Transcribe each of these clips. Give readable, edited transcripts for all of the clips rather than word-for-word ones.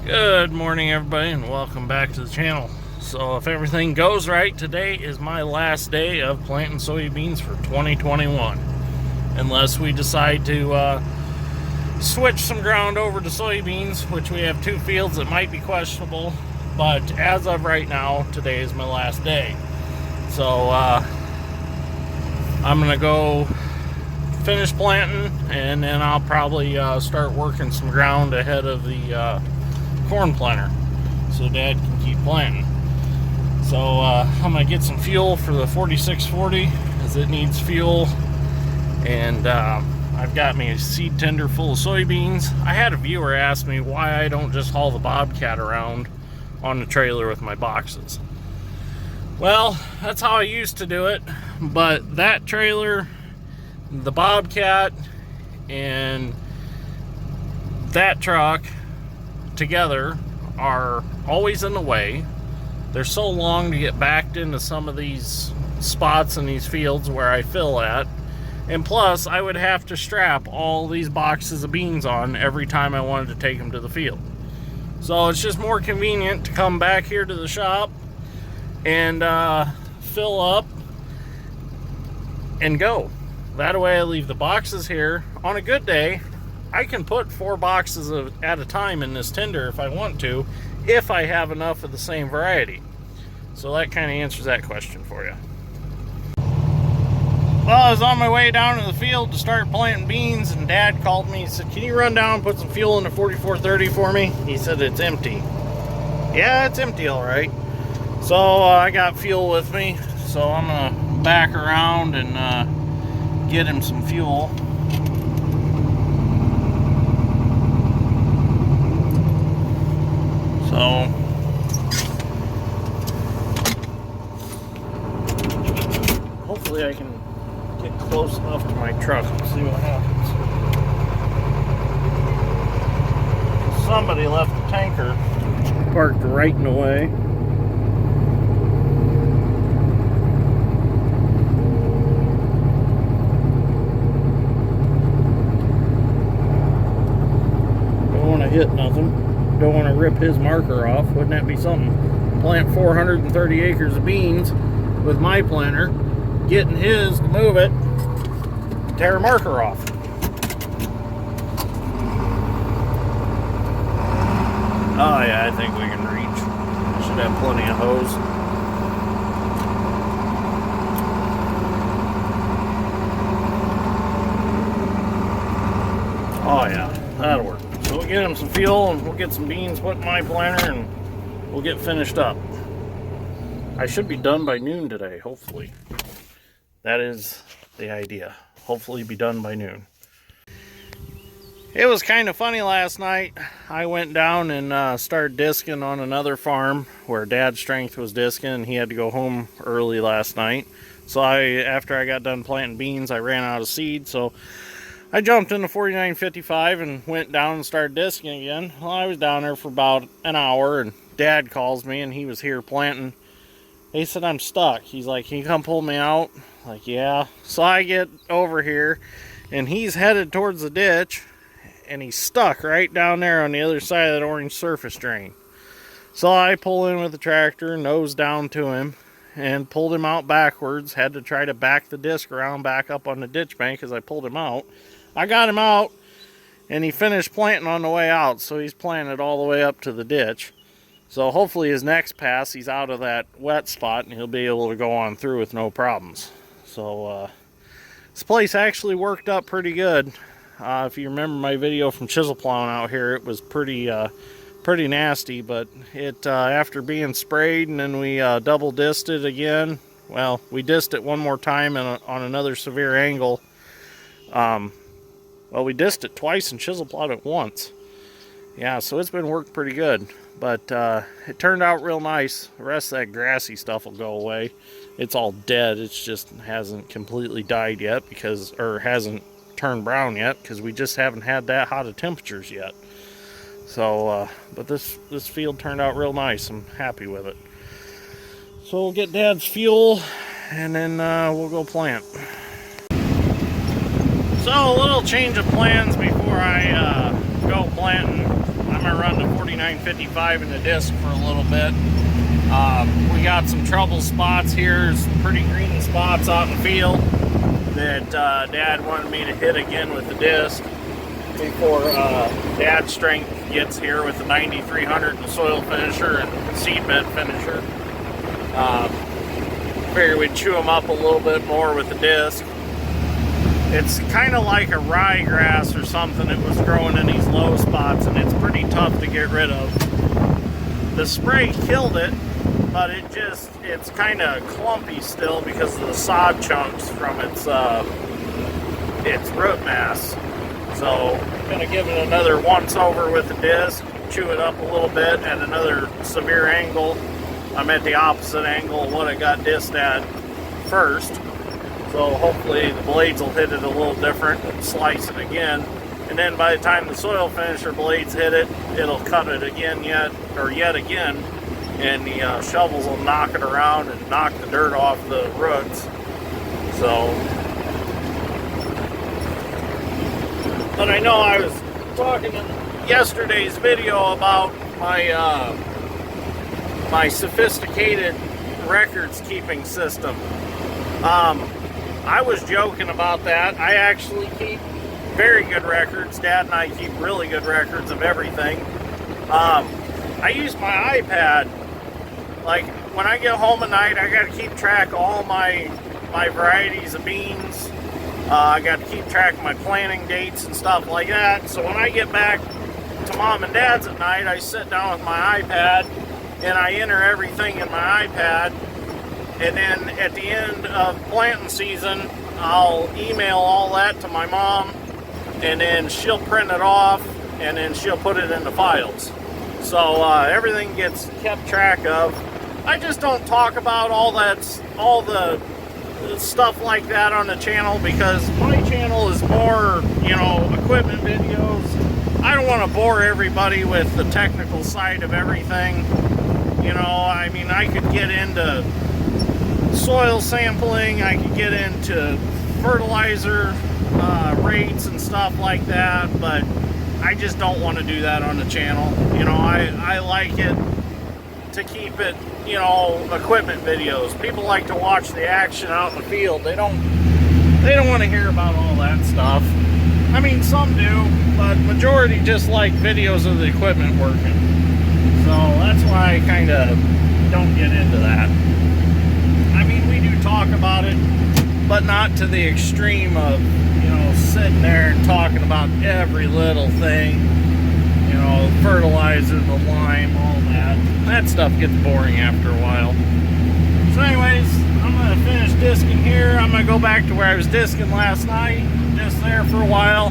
Good morning, everybody, and welcome back to the channel. So if everything goes right, today is my last day of planting soybeans for 2021, unless we decide to switch some ground over to soybeans, which we have two fields that might be questionable, but as of right now, today is my last day. So I'm gonna go finish planting, and then I'll probably start working some ground ahead of the corn planter so Dad can keep planting. So I'm gonna get some fuel for the 4640 as it needs fuel, and I've got me a seed tender full of soybeans. I had a viewer ask me why I don't just haul the Bobcat around on the trailer with my boxes. Well, that's how I used to do it, but that trailer, the Bobcat, and that truck together are always in the way. They're so long to get backed into some of these spots in these fields where I fill at, and plus I would have to strap all these boxes of beans on every time I wanted to take them to the field. So it's just more convenient to come back here to the shop and fill up and go. That way I leave the boxes here. On a good day, I can put 4 boxes at a time in this tender if I want to, if I have enough of the same variety. So that kind of answers that question for you. Well, I was on my way down to the field to start planting beans, and Dad called me. He said, "Can you run down and put some fuel in the 4430 for me?" He said it's empty. Yeah, it's empty all right. So I got fuel with me, so I'm gonna back around and get him some fuel. So hopefully I can get close enough to my truck and see what happens. Somebody left the tanker parked right in the way. Don't want to hit nothing. Don't want to rip his marker off. Wouldn't that be something? Plant 430 acres of beans with my planter, getting his to move it, tear a marker off. Oh yeah, I think we can reach. Should have plenty of hose. Oh yeah, that'll work. So we'll get him some fuel and we'll get some beans put in my planter and we'll get finished up. I should be done by noon today, hopefully. That is the idea. Hopefully be done by noon. It was kind of funny last night. I went down and started disking on another farm where Dad's strength was disking, and he had to go home early last night. So after I got done planting beans, I ran out of seed, so I jumped into 4955 and went down and started disking again. Well, I was down there for about an hour, and Dad calls me, and he was here planting. He said, "I'm stuck." He's like, "Can you come pull me out?" Like, yeah. So I get over here, and he's headed towards the ditch, and he's stuck right down there on the other side of that orange surface drain. So I pull in with the tractor, nose down to him, and pulled him out backwards. Had to try to back the disc around back up on the ditch bank as I pulled him out. I got him out, and he finished planting on the way out, so he's planted all the way up to the ditch. So hopefully his next pass, he's out of that wet spot, and he'll be able to go on through with no problems. So this place actually worked up pretty good. If you remember my video from chisel plowing out here, it was pretty nasty, but it after being sprayed, and then we double dissed it again. Well, we dissed it one more time on another severe angle. Well, we dissed it twice and chisel plowed it once. Yeah, so it's been worked pretty good, but it turned out real nice. The rest of that grassy stuff will go away. It's all dead. It just hasn't completely died yet or hasn't turned brown yet, because we just haven't had that hot of temperatures yet. So, but this field turned out real nice. I'm happy with it. So we'll get Dad's fuel, and then we'll go plant. So a little change of plans before I go planting. I'm gonna run the 49.55 in the disc for a little bit. We got some trouble spots here, some pretty green spots out in the field that Dad wanted me to hit again with the disc before Dad's strength gets here with the 9300 and the soil finisher and seedbed finisher. Figured we'd chew them up a little bit more with the disc. It's kind of like a ryegrass or something that was growing in these low spots, and it's pretty tough to get rid of. The spray killed it, but it's kind of clumpy still because of the sod chunks from its root mass. So I'm going to give it another once over with the disc, chew it up a little bit at another severe angle. I'm at the opposite angle of what I got disced at first. So hopefully the blades will hit it a little different and slice it again. And then by the time the soil finisher blades hit it, it'll cut it again yet again. And the shovels will knock it around and knock the dirt off the roots. So, but I know I was talking in yesterday's video about my sophisticated records keeping system. I was joking about that. I actually keep very good records. Dad and I keep really good records of everything. I use my iPad. Like, when I get home at night, I got to keep track of all my varieties of beans. I got to keep track of my planting dates and stuff like that. So when I get back to Mom and Dad's at night, I sit down with my iPad and I enter everything in my iPad. And then at the end of planting season, I'll email all that to my mom, and then she'll print it off, and then she'll put it in the files. So everything gets kept track of. I just don't talk about all the stuff like that on the channel, because my channel is more, equipment videos. I don't want to bore everybody with the technical side of everything. I mean, I could get into soil sampling, I could get into fertilizer rates and stuff like that, but I just don't want to do that on the channel. I like it to keep it, equipment videos. People like to watch the action out in the field. They don't want to hear about all that stuff. I mean, some do, but majority just like videos of the equipment working. So that's why I kind of don't get into that. I mean, we do talk about it, but not to the extreme of, sitting there and talking about every little thing. Fertilizer, the lime, all that. That stuff gets boring after a while. So anyways, I'm going to finish disking here. I'm going to go back to where I was disking last night, just there for a while,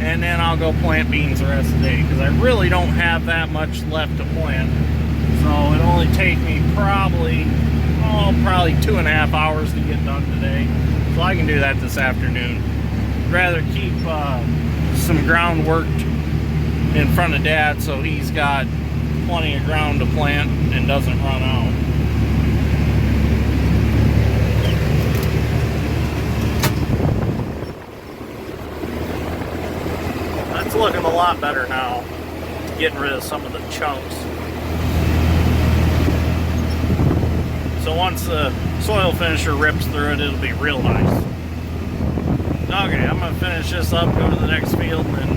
and then I'll go plant beans the rest of the day, because I really don't have that much left to plant. So it'll only take me probably 2.5 hours to get done today. So I can do that this afternoon. Rather keep some ground worked in front of Dad, so he's got plenty of ground to plant and doesn't run out. That's looking a lot better now, getting rid of some of the chunks. So once the soil finisher rips through it, it'll be real nice. Okay, I'm going to finish this up, go to the next field, and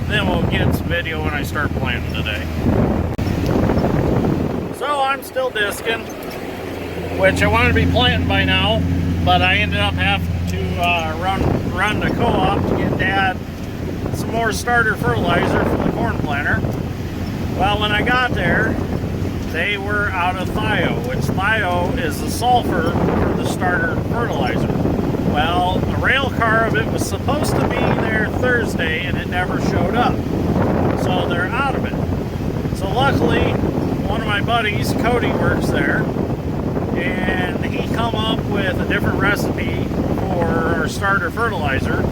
then we'll get some video when I start planting today. So I'm still disking, which I wanted to be planting by now, but I ended up having to run to co-op to get Dad some more starter fertilizer for the corn planter. Well, when I got there, they were out of thio, which thio is the sulfur for the starter fertilizer. Well, a rail car of it was supposed to be there Thursday, and it never showed up. So they're out of it. So luckily, one of my buddies, Cody, works there, and he come up with a different recipe for our starter fertilizer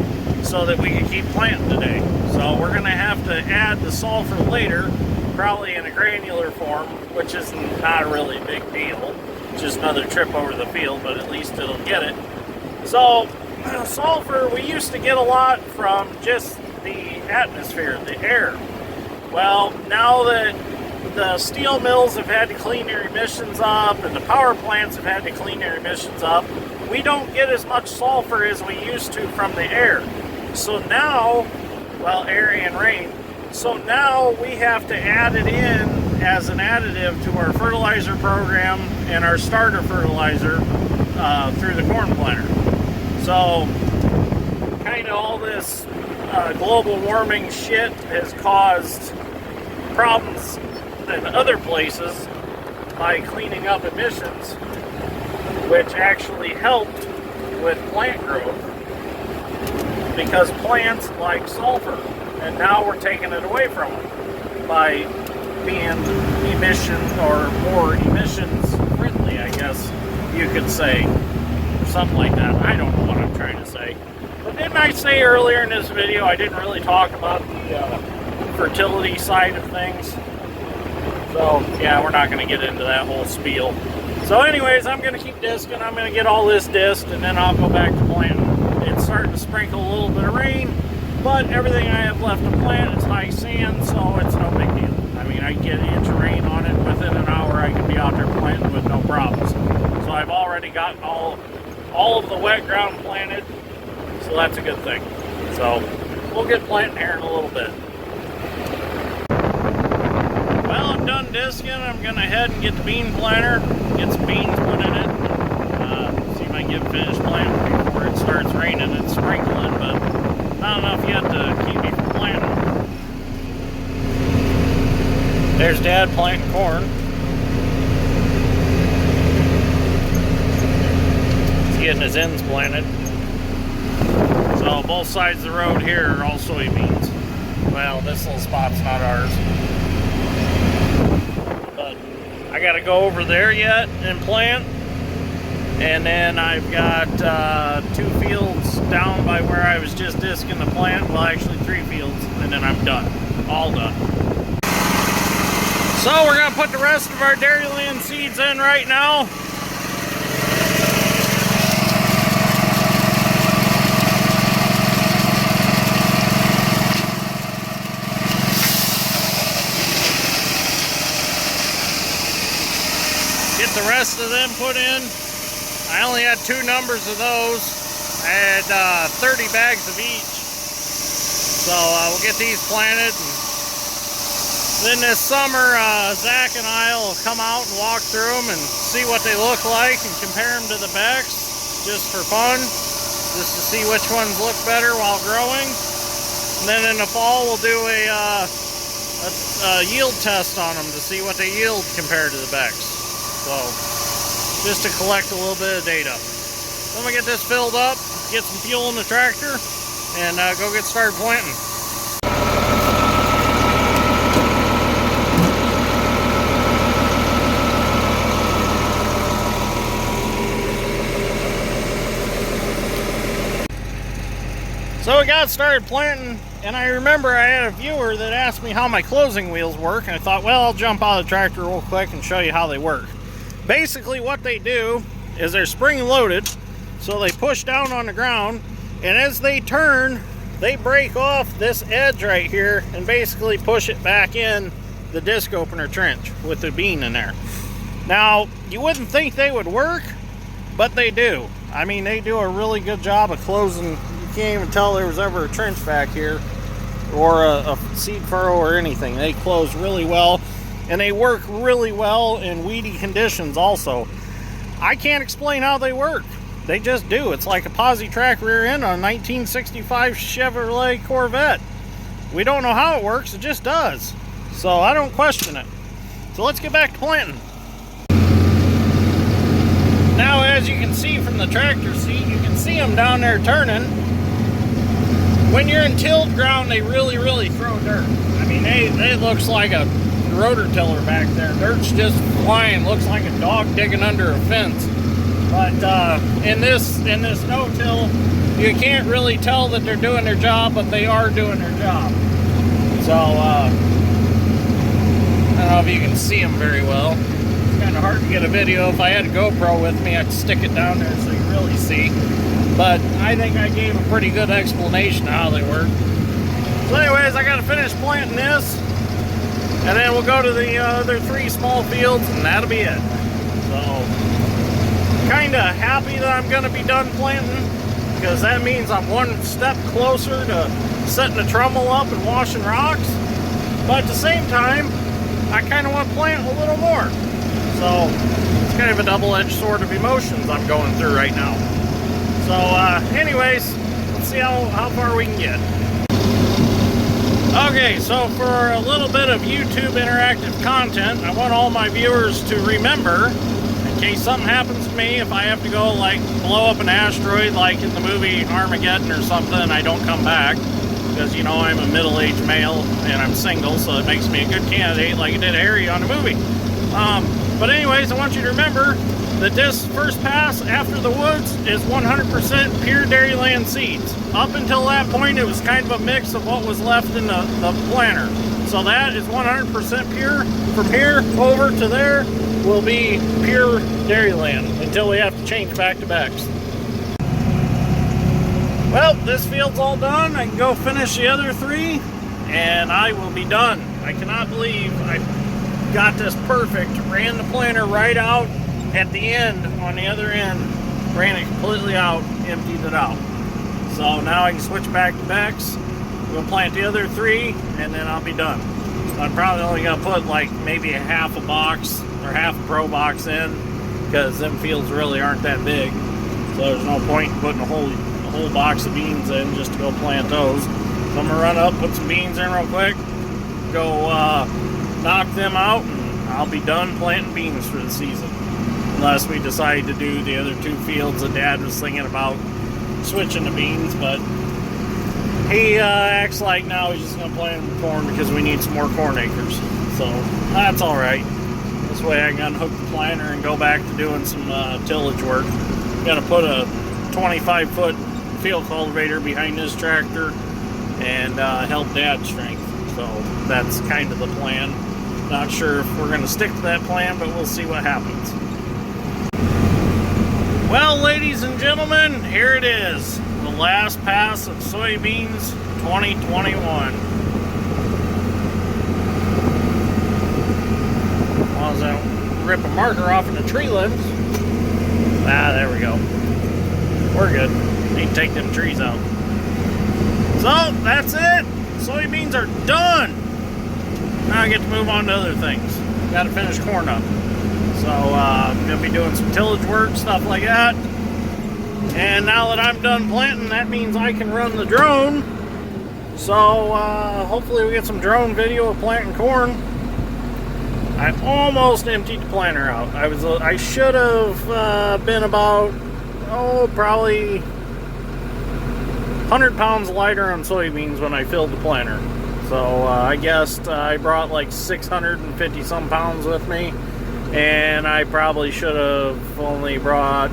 so that we can keep planting today. So we're going to have to add the sulfur later, probably in a granular form, which is not a really big deal. Just another trip over the field, but at least it'll get it. So, sulfur we used to get a lot from just the atmosphere, the air. Well, now that the steel mills have had to clean their emissions up and the power plants have had to clean their emissions up, we don't get as much sulfur as we used to from the air. So now, well, air and rain, so now we have to add it in as an additive to our fertilizer program and our starter fertilizer through the corn planter. So kind of all this global warming shit has caused problems in other places by cleaning up emissions, which actually helped with plant growth because plants like sulfur, and now we're taking it away from them by being emissions or more emissions friendly, I guess you could say, or something like that. I don't know what I'm trying to say. But didn't I say earlier in this video I didn't really talk about the fertility side of things? So yeah, we're not going to get into that whole spiel. So anyways, I'm going to keep disking. I'm going to get all this disked and then I'll go back to planting. It's starting to sprinkle a little bit of rain, but everything I have left to plant is high sand, so it's no big deal. I mean, I get an inch of rain on it within an hour. I can be out there planting with no problems. So I've already gotten all of the wet ground planted, so that's a good thing. So we'll get planting here in a little bit. Well, I'm done disking. I'm going to head and get the bean planter, get some beans put in it. See if I can get finished planting before it starts raining and sprinkling, but not enough yet to keep me from planting. There's Dad planting corn. He's getting his ends planted. So both sides of the road here are all soybeans. Well, this little spot's not ours. But I gotta go over there yet and plant. And then I've got 2 fields down by where I was just disking the plant. Well, actually 3 fields, and then I'm done. All done. So we're gonna put the rest of our dairyland seeds in right now. Get the rest of them put in. I only had 2 numbers of those. I had 30 bags of each. So we'll get these planted. And then this summer, Zach and I will come out and walk through them and see what they look like and compare them to the Becks, just for fun, just to see which ones look better while growing. And then in the fall, we'll do a yield test on them to see what they yield compared to the Becks. So just to collect a little bit of data. So I'm gonna get this filled up, get some fuel in the tractor, and go get started planting. So we got started planting, and I remember I had a viewer that asked me how my closing wheels work, and I thought, well, I'll jump out of the tractor real quick and show you how they work. Basically what they do is they're spring loaded, so they push down on the ground, and as they turn, they break off this edge right here and basically push it back in the disc opener trench with the bean in there. Now, you wouldn't think they would work, but they do. I mean, they do a really good job of closing. You can't even tell there was ever a trench back here or a seed furrow or anything. They close really well, and they work really well in weedy conditions also. I can't explain how they work. They just do. It's like a posi track rear end on a 1965 Chevrolet Corvette. We don't know how it works, it just does. So I don't question it. So let's get back to planting. Now, as you can see from the tractor seat, you can see them down there turning. When you're in tilled ground, they really throw dirt. I mean, it looks like a rotor tiller back there. Dirt's just flying, looks like a dog digging under a fence. But in this no-till, you can't really tell that they're doing their job, but they are doing their job. So I don't know if you can see them very well. It's kind of hard to get a video. If I had a GoPro with me, I'd stick it down there so you really see. But I think I gave a pretty good explanation of how they work. So anyways, I got to finish planting this. And then we'll go to the other 3 small fields, and that'll be it. So, kind of happy that I'm going to be done planting, because that means I'm one step closer to setting the trommel up and washing rocks. But at the same time, I kind of want to plant a little more. So, it's kind of a double-edged sword of emotions I'm going through right now. So, anyways, let's see how far we can get. Okay, so for a little bit of YouTube interactive content, I want all my viewers to remember, in case something happens to me, if I have to go like blow up an asteroid like in the movie Armageddon or something and I don't come back, because you know I'm a middle-aged male and I'm single, so it makes me a good candidate like it did Harry on the movie. But anyways, I want you to remember that this first pass after the woods is 100% pure Dairyland seeds. Up until that point, it was kind of a mix of what was left in the planter. So that is 100% pure. From here over to there will be pure Dairyland until we have to change back-to-backs. Well, this field's all done. I can go finish the other 3, and I will be done. I cannot believe I got this perfect. Ran the planter right out at the end, on the other end, ran it completely out, emptied it out. So now I can switch back-to-backs. We'll plant the other 3, and then I'll be done. I'm probably only going to put like maybe a half a box or half a pro box in, because them fields really aren't that big. So there's no point in putting a whole box of beans in just to go plant those. So I'm going to run up, put some beans in real quick, go knock them out, and I'll be done planting beans for the season. Unless we decide to do the other 2 fields that Dad was thinking about switching to beans, but he acts like now he's just going to plant corn because we need some more corn acres. So that's alright. This way I can unhook the planter and go back to doing some tillage work. Got to put a 25-foot field cultivator behind this tractor and help Dad's strength. So that's kind of the plan. Not sure if we're going to stick to that plan, but we'll see what happens. Well, ladies and gentlemen, here it is. The last pass of soybeans 2021. As long as I don't rip a marker off in the tree limbs. Ah, there we go. We're good. Need to take them trees out. So, that's it. Soybeans are done. Now I get to move on to other things. Got to finish corn up. So I'm going to be doing some tillage work, stuff like that. And now that I'm done planting, that means I can run the drone. So hopefully we get some drone video of planting corn. I almost emptied the planter out. I should have been about, probably 100 pounds lighter on soybeans when I filled the planter. So I guessed I brought like 650 some pounds with me. And I probably should have only brought,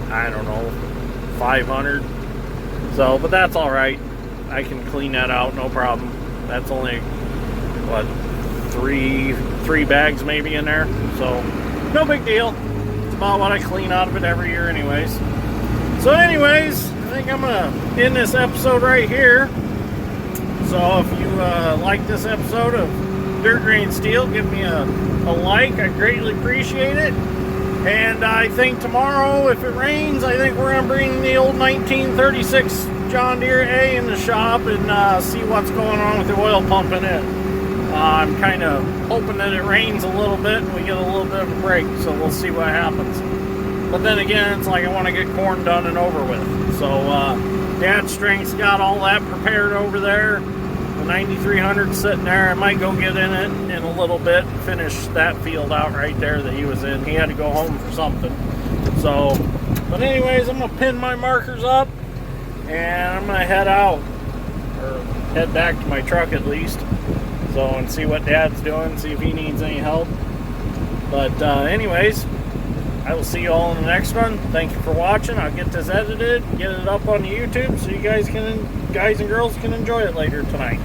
I don't know, 500. So, but that's all right. I can clean that out, no problem. That's only, what, three bags maybe in there. So, no big deal. It's about what I clean out of it every year anyways. So anyways, I think I'm going to end this episode right here. So if you like this episode of Dirt Grain Steel, give me a like. I greatly appreciate it. And I think tomorrow, if it rains, I think we're going to bring the old 1936 John Deere A in the shop and see what's going on with the oil pump in it. I'm kind of hoping that it rains a little bit and we get a little bit of a break, so we'll see what happens. But then again, it's like I want to get corn done and over with. So Dad's strength's got all that prepared over there. The 9300 sitting there. I might go get in it in a little bit and finish that field out right there that he was in. He had to go home for something. So, but anyways, I'm going to pin my markers up and I'm going to head out, or head back to my truck at least. So, and see what Dad's doing, see if he needs any help. But anyways, I will see you all in the next one. Thank you for watching. I'll get this edited, get it up on YouTube so you guys and girls can enjoy it later tonight.